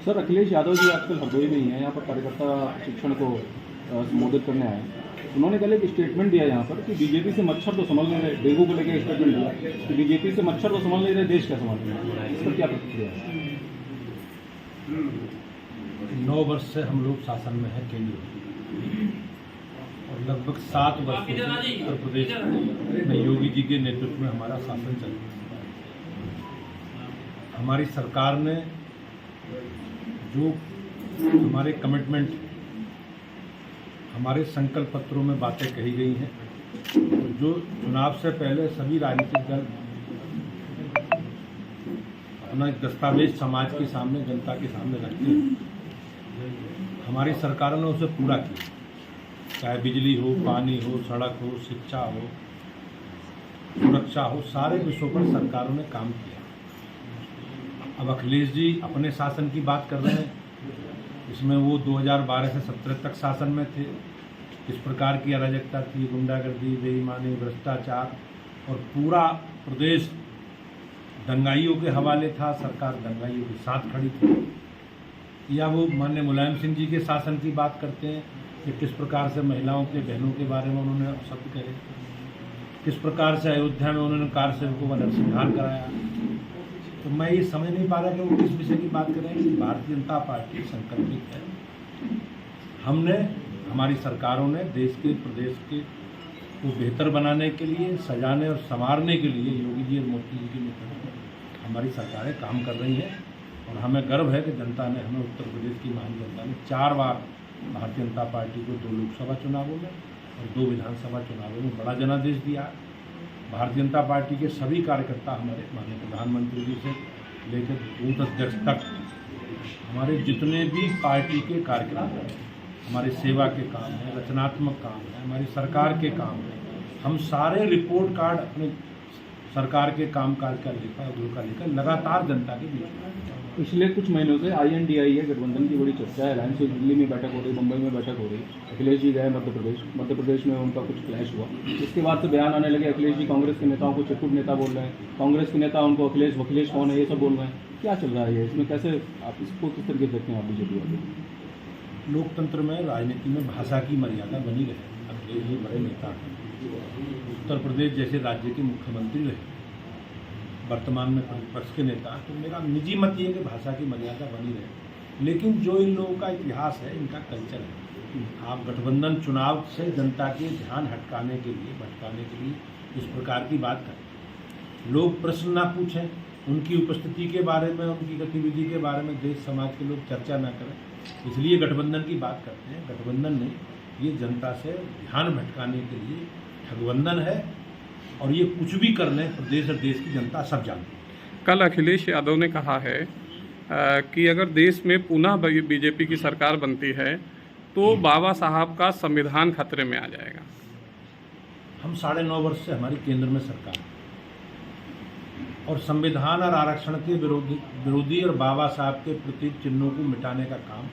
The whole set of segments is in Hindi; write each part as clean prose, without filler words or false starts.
सर, अखिलेश यादव जी आजकल हरदोई में ही हैं, यहाँ पर कार्यकर्ता शिक्षण को संबोधित करने आए। उन्होंने कल एक स्टेटमेंट दिया यहाँ पर कि बीजेपी से मच्छर तो संभल नहीं रहे, डेंगू को लेकर स्टेटमेंट दिया कि बीजेपी से मच्छर तो संभल नहीं रहे, देश क्या संभाल रहे हैं। इस पर क्या प्रतिक्रिया है? 9 वर्ष से हम लोग शासन में हैं केंद्र में, और लगभग 7 वर्ष से उत्तर प्रदेश में योगी जी के नेतृत्व में हमारा शासन चल रहा है। हमारी सरकार ने जो हमारे कमिटमेंट, हमारे संकल्प पत्रों में बातें कही गई हैं, जो चुनाव से पहले सभी राजनीतिक दल अपना एक दस्तावेज समाज के सामने, जनता के सामने रखते हैं, हमारी सरकारों ने उसे पूरा किया। चाहे बिजली हो, पानी हो, सड़क हो, शिक्षा हो, सुरक्षा हो, सारे विषयों पर सरकारों ने काम किया। अब अखिलेश जी अपने शासन की बात कर रहे हैं, इसमें वो 2012 से 17 तक शासन में थे। किस प्रकार की अराजकता थी, गुंडागर्दी, बेईमानी, भ्रष्टाचार, और पूरा प्रदेश दंगाइयों के हवाले था। सरकार दंगाइयों के साथ खड़ी थी। या वो माननीय मुलायम सिंह जी के शासन की बात करते हैं कि किस प्रकार से महिलाओं के, बहनों के बारे में उन्होंने शब्द कहे, किस प्रकार से अयोध्या में उन्होंने कार सेवकों का नरसंहार कराया। तो मैं ये समझ नहीं पा रहा कि वो किस विषय की बात कर रहे हैं। कि भारतीय जनता पार्टी संकल्पित है। हमने, हमारी सरकारों ने देश के, प्रदेश के को बेहतर बनाने के लिए, सजाने और संवारने के लिए योगी जी और मोदी जी के नेतृत्व में हमारी सरकारें काम कर रही हैं। और हमें गर्व है कि जनता ने, हमें उत्तर प्रदेश की महान जनता ने 4 बार भारतीय जनता पार्टी को 2 लोकसभा चुनावों में और 2 विधानसभा चुनावों में बड़ा जनादेश दिया। भारतीय जनता पार्टी के सभी कार्यकर्ता, हमारे माननीय प्रधानमंत्री जी से लेकर बूथ अध्यक्ष तक, हमारे जितने भी पार्टी के कार्यक्रम हैं, हमारे सेवा के काम हैं, रचनात्मक काम हैं, हमारी सरकार के काम हैं, हम सारे रिपोर्ट कार्ड अपने सरकार के कामकाज का लेकर लगातार जनता के बीच में। पिछले कुछ महीनों से INDI है गठबंधन की बड़ी चर्चा है। अलायंस से दिल्ली में बैठक हो रही, मुंबई में बैठक हो रही। अखिलेश जी गए मध्य प्रदेश में उनका कुछ क्लैश हुआ। इसके बाद से बयान आने लगे, अखिलेश जी कांग्रेस के नेताओं को चिटकुट नेता बोल रहे हैं, कांग्रेस के नेता उनको अखिलेश कौन है ये सब बोल रहे हैं। क्या चल रहा है इसमें? कैसे आप इसको किस तरीके से देखते हैं आप बीजेपी वाले? लोकतंत्र में, राजनीति में भाषा की मर्यादा बनी रहे। अखिलेश जी बड़े नेता हैं, उत्तर प्रदेश जैसे राज्य के मुख्यमंत्री रहे, वर्तमान में प्रतिपक्ष के नेता। तो मेरा निजी मत ये है कि भाषा की मर्यादा बनी रहे। लेकिन जो इन लोगों का इतिहास है, इनका कल्चर है, आप गठबंधन चुनाव से जनता के ध्यान भटकाने के लिए इस प्रकार की बात करें। लोग प्रश्न ना पूछें, उनकी उपस्थिति के बारे में, उनकी गतिविधि के बारे में देश समाज के लोग चर्चा ना करें, इसलिए गठबंधन की बात करते हैं। गठबंधन नहीं, ये जनता से ध्यान भटकाने के लिए ठगबंधन है, और ये कुछ भी कर लें प्रदेश और देश की जनता सब जानती है। कल अखिलेश यादव ने कहा है कि अगर देश में पुनः बीजेपी की सरकार बनती है तो बाबा साहब का संविधान खतरे में आ जाएगा। हम 9.5 वर्ष से हमारी केंद्र में सरकार है, और संविधान और आरक्षण के विरोधी और बाबा साहब के प्रतीक चिन्हों को मिटाने का काम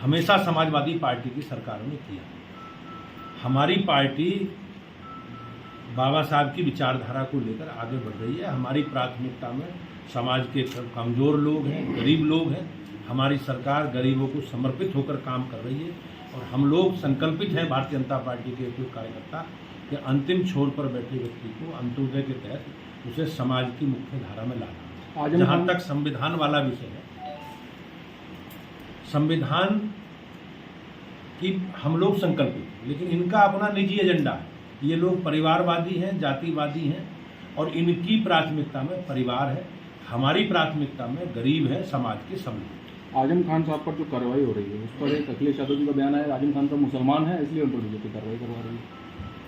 हमेशा समाजवादी पार्टी की सरकारों ने किया। हमारी पार्टी बाबा साहब की विचारधारा को लेकर आगे बढ़ रही है। हमारी प्राथमिकता में समाज के कमज़ोर लोग हैं, गरीब लोग हैं। हमारी सरकार गरीबों को समर्पित होकर काम कर रही है, और हम लोग संकल्पित हैं, भारतीय जनता पार्टी के कुछ कार्यकर्ता, कि अंतिम छोर पर बैठे व्यक्ति को अंत्योदय के तहत उसे समाज की मुख्य धारा में लाना। जहाँ तक संविधान वाला विषय है, संविधान की हम लोग संकल्पित हैं, लेकिन इनका अपना निजी एजेंडा है। ये लोग परिवारवादी हैं, जातिवादी हैं, और इनकी प्राथमिकता में परिवार है। हमारी प्राथमिकता में गरीब है, समाज के सब लोग। आजम खान साहब पर जो कार्रवाई हो रही है, उस पर एक अखिलेश यादव जी का बयान है, आजम खान तो मुसलमान है, इसलिए उन पर बीजेपी कार्रवाई करवा रही है।